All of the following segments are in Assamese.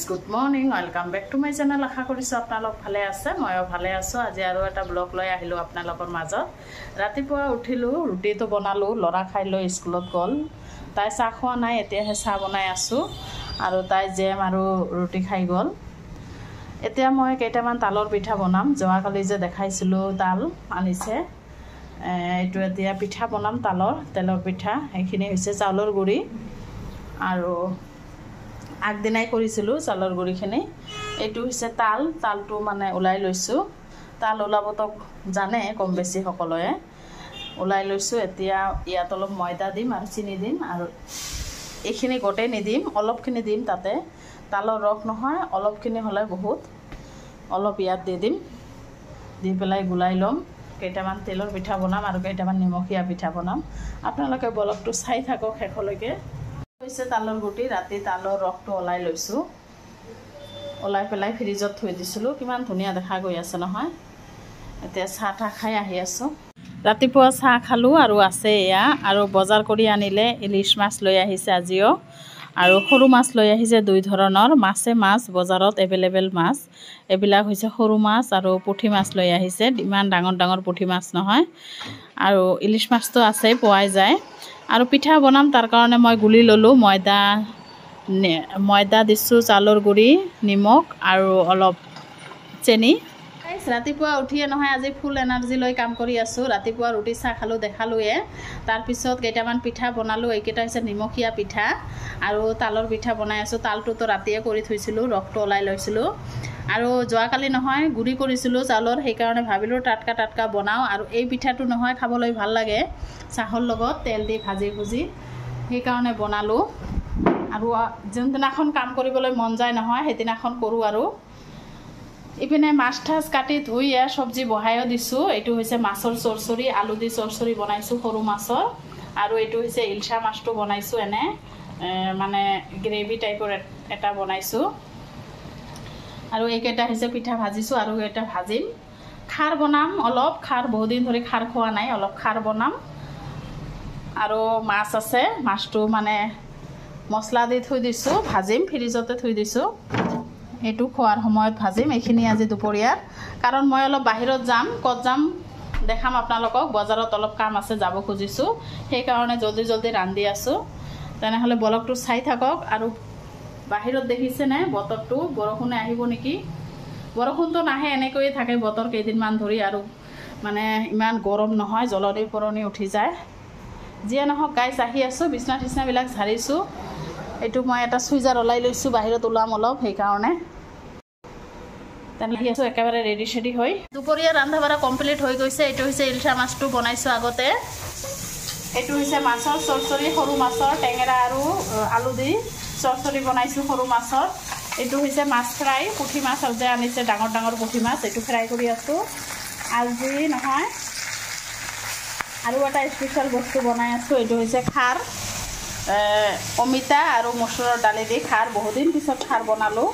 Good morning welcome back to my channel আশা কৰিছোঁ আপোনালোক ভালে আছে ময়ো ভালে আছোঁ আজি আৰু এটা ব্লগ লৈ আহিলোঁ আপোনালোকৰ মাজত ৰাতিপুৱা উঠিলোঁ ৰুটিটো বনালোঁ ল'ৰা খাই লৈ স্কুলত গ'ল তাই চাহ খোৱা নাই এতিয়াহে চাহ বনাই আছোঁ আৰু তাই জেম আৰু ৰুটি খাই গ'ল এতিয়া মই কেইটামান তালৰ পিঠা বনাম যোৱাকালি যে দেখাইছিলোঁ তাল আনিছে এইটো এতিয়া পিঠা বনাম তেলৰ পিঠা এইখিনি হৈছে চাউলৰ গুড়ি আৰু আগদিনাই কৰিছিলোঁ চাউলৰ গুড়িখিনি এইটো হৈছে তালটো মানে ওলাই লৈছোঁ তাল ওলাবতো জানে কম বেছি সকলোৱে ওলাই লৈছোঁ এতিয়া ইয়াত অলপ ময়দা দিম আৰু চিনি দিম আৰু এইখিনি গোটেই নিদিম অলপখিনি দিম তাতে তালৰ ৰস নহয় অলপখিনি হ'লে বহুত অলপ ইয়াত দি দিম দি পেলাই গুলাই ল'ম কেইটামান তেলৰ পিঠা বনাম আৰু কেইটামান নিমখীয়া পিঠা বনাম আপোনালোকে ব্লগটো চাই থাকক শেষলৈকে হৈছে তালৰ গুটি ৰাতি তালৰ ৰসটো ওলাই লৈছোঁ ওলাই পেলাই ফ্ৰিজত থৈ দিছিলোঁ কিমান ধুনীয়া দেখা গৈ আছে নহয় এতিয়া চাহ খাই আহি আছোঁ ৰাতিপুৱা চাহ খালোঁ আৰু আছে এয়া আৰু বজাৰ কৰি আনিলে ইলিছ মাছ লৈ আহিছে আজিও আৰু সৰু মাছ লৈ আহিছে দুই ধৰণৰ মাছ বজাৰত এভেইলেবল মাছ এইবিলাক হৈছে সৰু মাছ আৰু পুঠি মাছ লৈ আহিছে ইমান ডাঙৰ পুঠি মাছ নহয় আৰু ইলিছ মাছটো আছে পোৱাই যায় আৰু পিঠা বনাম তাৰ কাৰণে মই গুলি ল'লোঁ ময়দা দিছোঁ চাউলৰ গুড়ি নিমখ আৰু অলপ চেনি ৰাতিপুৱা উঠিয়ে নহয় আজি ফুল এনাৰ্জি লৈ কাম কৰি আছোঁ ৰাতিপুৱা ৰুটি চাহ খালোঁ দেখালোঁৱে তাৰপিছত কেইটামান পিঠা বনালোঁ এইকেইটা হৈছে নিমখীয়া পিঠা আৰু তালৰ পিঠা বনাই আছোঁ তালটোতো ৰাতিয়ে কৰি থৈছিলোঁ ৰসটো ওলাই লৈছিলোঁ আৰু যোৱাকালি নহয় গুড়ি কৰিছিলোঁ চাউলৰ সেইকাৰণে ভাবিলোঁ টাটকা বনাওঁ আৰু এই পিঠাটো নহয় খাবলৈ ভাল লাগে চাহৰ লগত তেল দি ভাজি ভুজি সেইকাৰণে বনালোঁ আৰু যোনদিনাখন কাম কৰিবলৈ মন যায় নহয় সেইদিনাখন কৰোঁ আৰু ইপিনে মাছ ঠাচ কাটি ধুই চব্জি বহাইও দিছোঁ এইটো হৈছে মাছৰ চৰচৰি আলু দি চৰচৰি বনাইছোঁ সৰু মাছৰ আৰু এইটো হৈছে ইলচা মাছটো বনাইছোঁ এনে মানে গ্ৰেভি টাইপৰ এটা বনাইছোঁ আৰু এইকেইটা হৈছে পিঠা ভাজিছোঁ আৰু এটা ভাজিম খাৰ বনাম অলপ খাৰ বহুদিন ধৰি খাৰ খোৱা নাই অলপ খাৰ বনাম আৰু মাছ আছে মাছটো মানে মছলা দি থৈ দিছোঁ ভাজিম ফ্ৰিজতে থৈ দিছোঁ এইটো খোৱাৰ সময়ত ভাজিম এইখিনি আজি দুপৰীয়াৰ কাৰণ মই অলপ বাহিৰত যাম ক'ত যাম দেখাম আপোনালোকক বজাৰত অলপ কাম আছে যাব খুজিছোঁ সেইকাৰণে জলদি ৰান্ধি আছোঁ তেনেহ'লে ব্লগটো চাই থাকক আৰু বাহিৰত দেখিছেনে বতৰটো বৰষুণে আহিব নেকি বৰষুণটো নাহে এনেকৈয়ে থাকে বতৰ কেইদিনমান ধৰি আৰু মানে ইমান গৰম নহয় জলদি পৰণি উঠি যায় যিয়ে নহওক গাইছ আহি আছোঁ বিছনাবিলাক ঝাৰিছোঁ এইটো মই এটা চুইজাৰ ওলাই লৈছোঁ বাহিৰত ওলাম অলপ সেইকাৰণে তেনেকৈ আছোঁ একেবাৰে ৰেডি চেডি হৈ দুপৰীয়া ৰন্ধা বঢ়া কমপ্লিট হৈ গৈছে এইটো হৈছে ইলচা মাছটো বনাইছোঁ আগতে এইটো হৈছে মাছৰ চৰচৰি সৰু মাছৰ টেঙেৰা আৰু আলু দি চৰচৰি বনাইছোঁ সৰু মাছৰ এইটো হৈছে মাছ ফ্ৰাই পুঠি মাছ যে আনিছে ডাঙৰ পুঠি মাছ এইটো ফ্ৰাই কৰি আছোঁ আজি নহয় আৰু এটা স্পেচিয়েল বস্তু বনাই আছোঁ এইটো হৈছে খাৰ অমিতা আৰু মচুৰৰ দালি দি খাৰ বহুদিন পিছত খাৰ বনালোঁ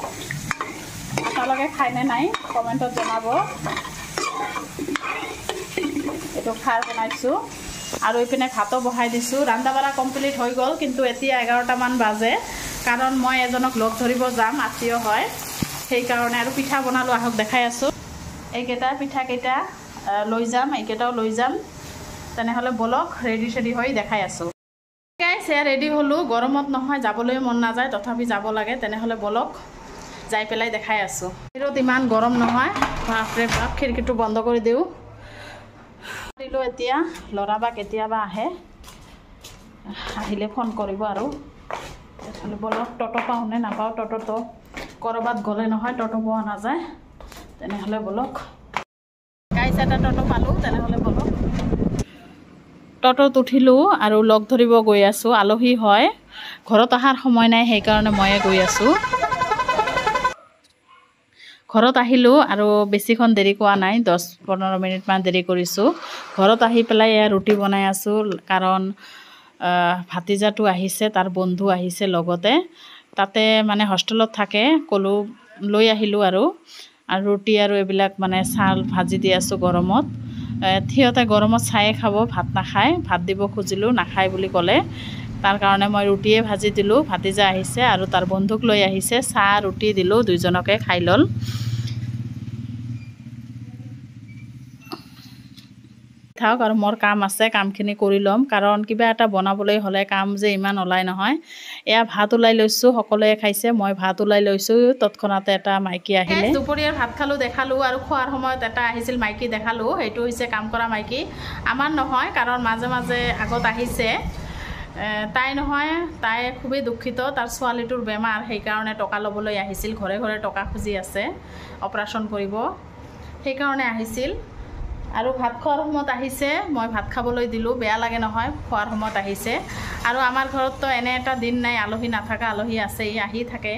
আপোনালোকে খায়নে নাই কমেণ্টত জনাব এইটো খাৰ বনাইছোঁ আৰু এইপিনে ভাতো বহাই দিছোঁ ৰন্ধা বঢ়া কমপ্লিট হৈ গ'ল কিন্তু এতিয়া 11টামান বাজে কাৰণ মই এজনক লগ ধৰিব যাম আত্মীয় হয় সেইকাৰণে আৰু পিঠা বনালোঁ আহক দেখাই আছোঁ এইকেইটা পিঠাকেইটা লৈ যাম এইকেইটাও লৈ যাম তেনেহ'লে বলক ৰেডি হৈ দেখাই আছোঁ গাইছ ৰেডি হ'লোঁ গৰমত নহয় যাবলৈ মন নাযায় তথাপি যাব লাগে তেনেহ'লে বলক যাই পেলাই দেখাই আছোঁ বাহিৰত ইমান গৰম নহয় বাপৰে বাপ খিৰিকীটো বন্ধ কৰি দিওঁ দিলোঁ এতিয়া ল'ৰা বা কেতিয়াবা আহে আহিলে ফোন কৰিব আৰু তেনেহ'লে বলক টটো পাওঁ নে নাপাওঁ টটোতো ক'ৰবাত গ'লে নহয় টটো পোৱা নাযায় তেনেহ'লে বলক গাইছ এটা টটো পালোঁ তেনেহ'লে বলক টটোত উঠিলোঁ আৰু লগ ধৰিব গৈ আছোঁ আলহী হয় ঘৰত অহাৰ সময় নাই সেইকাৰণে ময়ে গৈ আছোঁ ঘৰত আহিলোঁ আৰু বেছিখন দেৰি কৰা নাই 10-15 মিনিটমান দেৰি কৰিছোঁ ঘৰত আহি পেলাই এয়া ৰুটি বনাই আছোঁ কাৰণ ভাতিজাটো আহিছে তাৰ বন্ধু আহিছে লগতে তাতে মানে হোষ্টেলত থাকে ক'লোঁ লৈ আহিলোঁ আৰু ৰুটি আৰু এইবিলাক মানে চাল ভাজি দি আছোঁ গৰমত সিহঁতে গৰমত চায়ে খাব ভাত নাখায় ভাত দিব খুজিলোঁ নাখায় বুলি ক'লে তাৰ কাৰণে মই ৰুটিয়ে ভাজি দিলোঁ। ভাতিজা আহিছে আৰু তাৰ বন্ধুক লৈ আহিছে, চাহ ৰুটি দিলোঁ, দুইজনকে খাই ল'ল। থাকক আৰু মোৰ কাম আছে, কামখিনি কৰি ল'ম, কাৰণ কিবা এটা বনাবলৈ হ'লে কাম যে ইমান ওলাই নহয়। এয়া ভাত ওলাই লৈছোঁ, সকলোৱে খাইছে, মই ভাত ওলাই লৈছোঁ, তৎক্ষণাতে এটা মাইকী আহিলে। দুপৰীয়াৰ ভাত খালোঁ, দেখালোঁ, আৰু খোৱাৰ সময়ত এটা আহিছিল মাইকী দেখালোঁ। সেইটো হৈছে কাম কৰা মাইকী, আমাৰ নহয়, কাৰণ মাজে মাজে আগত আহিছে। তাই নহয়, তাই খুবেই দুখিত, তাৰ ছোৱালীটোৰ বেমাৰ, সেইকাৰণে টকা ল'বলৈ আহিছিল, ঘৰে ঘৰে টকা খুজি আছে অপাৰেশ্যন কৰিব, সেইকাৰণে আহিছিল। আৰু ভাত খোৱাৰ সময়ত আহিছে, মই ভাত খাবলৈ দিলোঁ, বেয়া লাগে নহয়, খোৱাৰ সময়ত আহিছে। আৰু আমাৰ ঘৰততো এনে এটা দিন নাই আলহী নাথাকা, আলহী আছেই, আহি থাকে।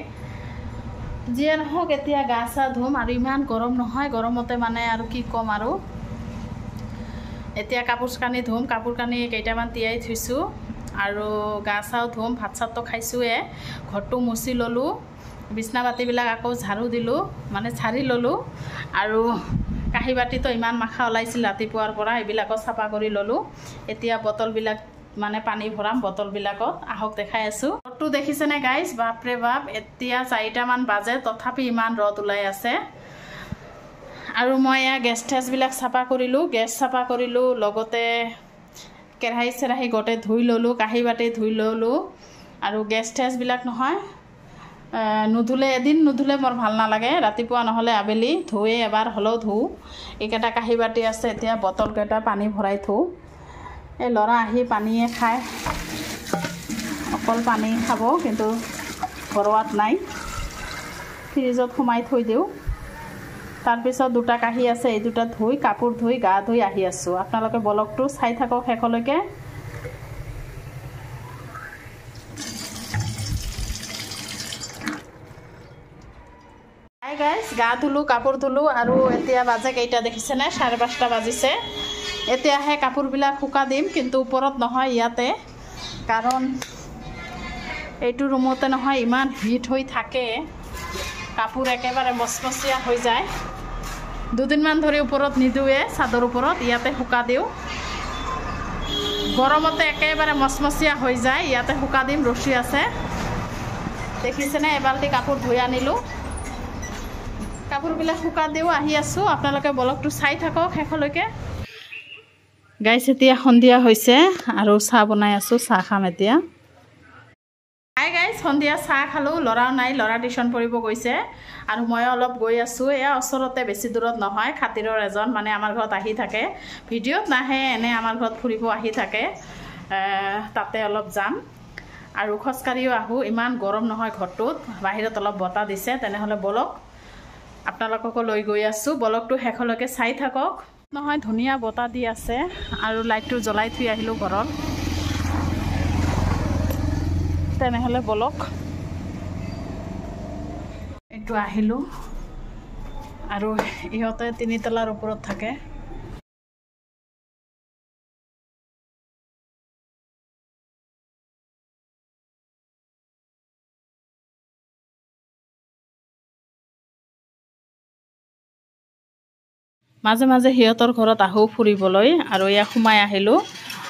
যিয়ে নহওক এতিয়া গা চা ধুম, আৰু ইমান গৰম নহয়, গৰমতে মানে আৰু কি ক'ম আৰু। এতিয়া কাপোৰ কানি ধুম, কাপোৰ কানি কেইটামান তিয়াই থৈছোঁ, আৰু গা চাও ধুম, ভাত চাতটো খাইছোঁৱে, ঘৰটো মুচি ল'লোঁ, বিছনা পাতিবিলাক আকৌ ঝাৰু দিলোঁ, মানে ঝাৰি ল'লোঁ, আৰু কাঁহী বাতিতো ইমান মাখা ওলাইছিল ৰাতিপুৱাৰ পৰা, এইবিলাকো চাফা কৰি ল'লোঁ। এতিয়া বটলবিলাক মানে পানী ভৰাম বটলবিলাকত, আহক দেখাই আছোঁ। ৰ'দটো দেখিছেনে গাইজ, বাপৰে বাপ, এতিয়া 4টামান বাজে, তথাপি ইমান ৰ'দ ওলাই আছে। আৰু মই এয়া গেছ ঠেছবিলাক চাফা কৰিলোঁ, গেছ চাফা কৰিলোঁ, লগতে কেৰাহী চেৰাহী গোটেই ধুই ল'লোঁ, কাঁহী বাতি ধুই ল'লোঁ। আৰু গেছ ঠেছবিলাক নহয় নুধুলে, এদিন নুধুলে মোৰ ভাল নালাগে, ৰাতিপুৱা নহ'লে আবেলি ধুৱে, এবাৰ হ'লেও ধুওঁ। এইকেইটা কাঁহী বাতি আছে, এতিয়া বটলকেইটা পানী ভৰাই থওঁ। এই ল'ৰা আহি পানীয়ে খায়, অকল পানী খাব, কিন্তু ঘৰুৱাত নাই, ফ্ৰিজত সোমাই থৈ দিওঁ। তাৰপিছত 2টা কাঁহী আছে, এই 2টা ধুই, কাপোৰ ধুই, গা ধুই আহি আছোঁ। আপোনালোকে ব্লগটো চাই থাকক শেষলৈকে। হাই গাইজ, গা ধুলোঁ, কাপোৰ ধুলোঁ, আৰু এতিয়া বাজে কেইটা দেখিছেনে, 5:30 বাজিছে। এতিয়াহে কাপোৰবিলাক শুকা দিম, কিন্তু ওপৰত নহয়, ইয়াতে, কাৰণ এইটো ৰুমতে নহয় ইমান হিট হৈ থাকে, কাপোৰ একেবাৰে মচমচীয়া হৈ যায়। 2দিনমান ধৰি ওপৰত নিদিওঁৱে, চাদৰ ওপৰত, ইয়াতে শুকা দিওঁ। গৰমতে একেবাৰে মচমচীয়া হৈ যায়, ইয়াতে শুকা দিম, ৰছী আছে, দেখিছেনে। এবাল্টি কাপোৰ ধুই আনিলোঁ, কাপোৰবিলাক শুকা দিওঁ, আহি আছোঁ। আপোনালোকে ব্লগটো চাই থাকক শেষলৈকে। গাইজ এতিয়া সন্ধিয়া হৈছে, আৰু চাহ বনাই আছোঁ, চাহ খাম এতিয়া। হাই গাইজ, সন্ধিয়া চাহ খালোঁ, ল'ৰাও নাই, ল'ৰা টিউশ্যন পঢ়িব গৈছে, আৰু ময়ো অলপ গৈ আছোঁ। এয়া ওচৰতে, বেছি দূৰত নহয়, খাতিৰৰ এজন মানে আমাৰ ঘৰত আহি থাকে, ভিডিঅ'ত নাহে, এনে আমাৰ ঘৰত ফুৰিব আহি থাকে, তাতে অলপ যাম। আৰু খোজকাঢ়িও আহোঁ, ইমান গৰম নহয় ঘৰটোত, বাহিৰত অলপ বতাহ দিছে। তেনেহ'লে বলক, আপোনালোককো লৈ গৈ আছোঁ, ব্লগটো শেষলৈকে চাই থাকক। নহয়, ধুনীয়া বতাহ দি আছে, আৰু লাইটটো জ্বলাই থৈ আহিলোঁ ঘৰত। তেনেহ'লে বলক, এইটো আহিলোঁ, আৰু ইহঁতে 3 তলাৰ ওপৰত থাকে। মাজে মাজে সিহঁতৰ ঘৰত আহোঁ ফুৰিবলৈ, আৰু ইয়াত সোমাই আহিলোঁ।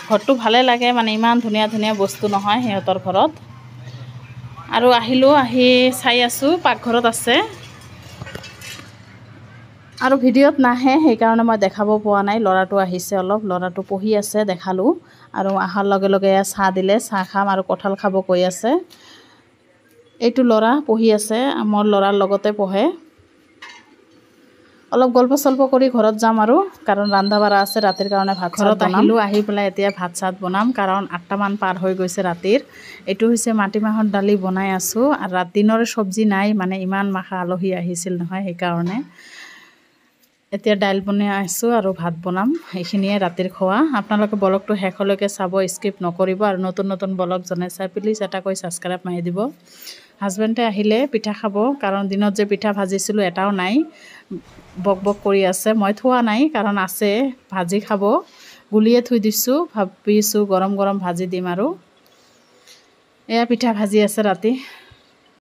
ঘৰটো ভালে লাগে, মানে ইমান ধুনীয়া ধুনীয়া বস্তু নহয় সিহঁতৰ ঘৰত। আৰু আহিলোঁ, আহি চাই আছোঁ, পাকঘৰত আছে, আৰু ভিডিঅ'ত নাহে, সেইকাৰণে মই দেখাব পোৱা নাই। ল'ৰাটো আহিছে অলপ, ল'ৰাটো পঢ়ি আছে, দেখালোঁ। আৰু অহাৰ লগে লগে চাহ দিলে, চাহ খাম, আৰু কঁঠাল খাব কৈ আছে। এইটো ল'ৰা পঢ়ি আছে, মোৰ ল'ৰাৰ লগতে পঢ়ে। অলপ গল্প চল্প কৰি ঘৰত যাম, আৰু কাৰণ ৰন্ধা বঢ়া আছে, ৰাতিৰ কাৰণে ভাত ঘৰত আহিলোঁ। আহি পেলাই এতিয়া ভাত চাত বনাম, কাৰণ 8টামান পাৰ হৈ গৈছে ৰাতিৰ। এইটো হৈছে মাটিমাহৰ দালি বনাই আছোঁ, আৰু দিনৰ চব্জি নাই, মানে ইমান মাখা আলহী আহিছিল নহয়, সেইকাৰণে। এতিয়া দাইল বনাই আছোঁ, আৰু ভাত বনাম, এইখিনিয়ে ৰাতিৰ খোৱা। আপোনালোকে ব্লগটো শেষলৈকে চাব, স্কিপ নকৰিব, আৰু নতুন নতুন ব্লগ জনাই চাই প্লিজ এটাকৈ ছাবস্ক্ৰাইব মাৰি দিব। হাজবেণ্ডে আহিলে পিঠা খাব, কাৰণ দিনত যে পিঠা ভাজিছিলোঁ এটাও নাই, বক বক কৰি আছে। মই থোৱা নাই, কাৰণ আছে, ভাজি খাব, গুলিয়ে থৈ দিছোঁ, ভাবিছোঁ গৰম গৰম ভাজি দিম। আৰু এয়া পিঠা ভাজি আছে ৰাতি।